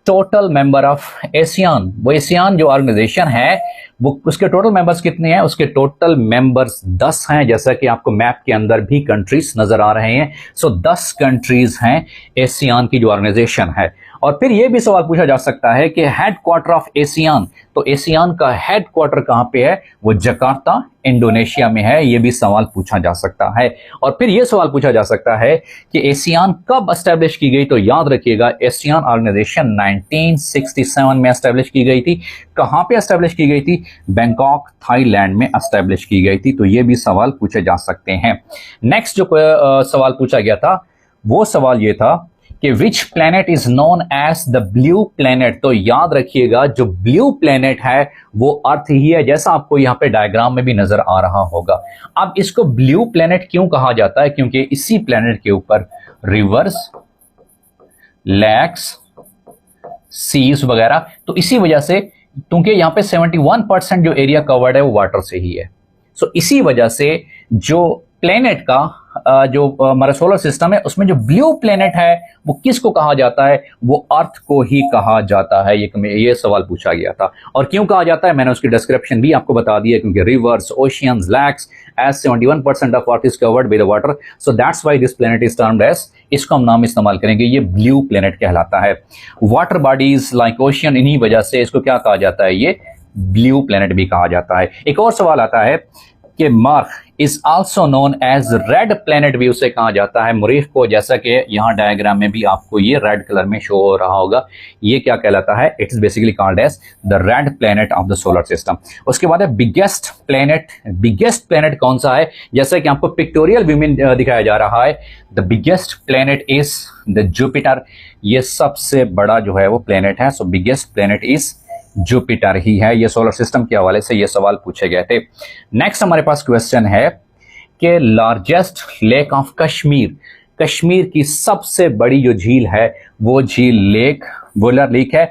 Total member of ASEAN. वो ASEAN जो organisation है वो उसके टोटल मेंबर्स कितने हैं? उसके टोटल मेंबर्स 10 हैं, जैसा कि आपको मैप के अंदर भी कंट्रीज नजर आ रहे हैं। सो 10 कंट्रीज हैं एशियान की जो ऑर्गेनाइजेशन है। और फिर यह भी सवाल पूछा जा सकता है कि हेडक्वार्टर ऑफ एशियान, तो एशियान का हेडक्वार्टर कहां पे है? वो जकार्ता इंडोनेशिया में है। यह भी सवाल पूछा जा सकता है। और फिर यह सवाल पूछा जा सकता है कि एशियान कब एस्टेब्लिश की गई? तो याद रखिएगा, एशियान ऑर्गेनाइजेशन 1967 में एस्टेब्लिश की गई थी। कहां पे एस्टेब्लिश की गई थी? बैंकॉक थाईलैंड में एस्टेब्लिश की गई थी। तो यह भी सवाल पूछे जा सकते हैं। नेक्स्ट जो सवाल पूछा गया था वो सवाल यह था कि which planet is known as the blue planet. तो याद रखिएगा, जो ब्लू प्लैनेट है वो अर्थ ही है, जैसा आपको यहां पे डायग्राम में भी नजर आ रहा होगा। अब इसको ब्लू प्लैनेट क्यों कहा जाता है? क्योंकि इसी प्लैनेट के ऊपर रिवर्स, लेक्स, सीज वगैरह, तो इसी वजह से, क्योंकि यहां पे 71% जो एरिया कवर्ड है वो वाटर से ही है। सो इसी वजह से जो प्लेनेट का जो हमारा सोलर सिस्टम है उसमें जो ब्लू प्लेनेट है वो किसको कहा जाता है? वो अर्थ को ही कहा जाता है। ये सवाल पूछा गया था। और क्यों कहा जाता है मैंने उसकी डिस्क्रिप्शन भी आपको बता दी है, क्योंकि rivers, oceans, lakes, as 71% of earth is covered by the water, so that's why this planet is termed as, इसको हम नाम इस्तेमाल करेंगे, ये ब्लू प्लेनेट कहलाता है। वाटर बॉडीज लाइक ओशियन, इन्हीं वजह से इसको क्या कहा जाता है? ये ब्लू प्लेनेट भी कहा जाता है। एक और सवाल आता है कि Mars is also known as red planet भी उसे कहा जाता है, मरीख को, जैसा कि यहां डायग्राम में भी आपको ये रेड कलर में शो हो रहा होगा। ये क्या कहलाता है? It is basically called as the red planet of the solar system. उसके बाद है बिगेस्ट प्लेनेट। बिगेस्ट प्लेनेट कौन सा है? जैसा कि आपको पिक्टोरियल व्यू में दिखाया जा रहा है, the biggest planet is the Jupiter. ये सबसे बड़ा जो है वो प्लेनेट है। सो बिगेस्ट प्लेनेट इज जुपिटर ही है। ये सोलर सिस्टम के हवाले से ये सवाल पूछे गए थे। नेक्स्ट हमारे पास क्वेश्चन है कि largest lake of Kashmir, Kashmir की सबसे बड़ी जो झील है वो झील लेक वुलर लेक है।